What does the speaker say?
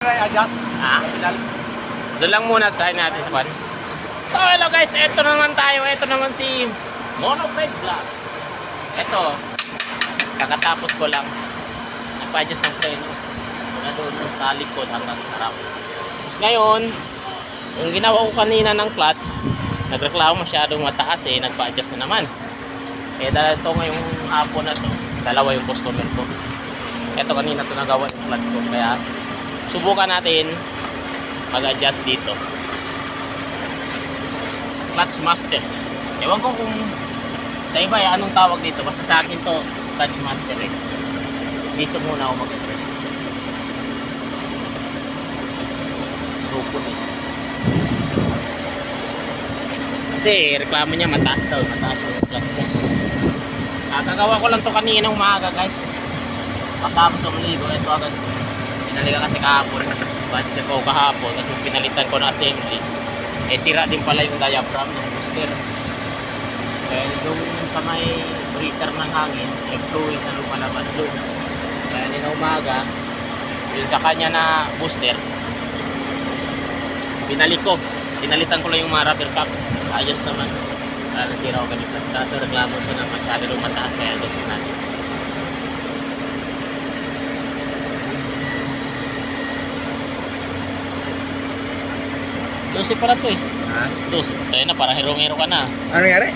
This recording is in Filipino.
Adjust. Ha? Doon lang muna, try natin sa pan. So hello guys, eto naman tayo. Eto naman si Monoped Vlog. Eto, kakatapos ko lang. Nagpa-adjust ng preno. Muna doon sa likod hanggang harap. Tapos ngayon, yung ginawa ko kanina ng clutch, nagreklamo masyadong mataas eh, nagpa-adjust na naman. Eh dahil ito ngayong hapon na to, dalawa yung customer ko. Eto kanina to nagawa yung clutch ko, kaya subukan natin mag-adjust dito. Clutch master. Ewan ko kung sa iba eh, anong tawag dito. Basta sa akin to, clutch master eh. Dito muna ako mag-adjust. Grupo eh. Kasi reklamo niya mataas daw. Mataas yung clutch niya. Kakagawa ko lang to kanina umaga guys. Matapos umigo. Ito agad. Pinalikan kasi kahapon. Budget ko kahapon kasi pinalitan ko na assembly. Eh sira din pala yung diaphragm ng booster. Kaya yung sa may breather ng hangin, eh fluid na lumalabas doon. Kaya nila umaga, yung sa kanya na booster, pinalik ko. Pinalitan ko lang yung mga rubber cap. Ayos naman. Nasira ko ganito. Kaso reklamo siya na masyado lumataas kaya gusto natin. Dosi pala to eh. Ha? Dosi. Tayo na, parang hero-hero ka na. Ano nangyari?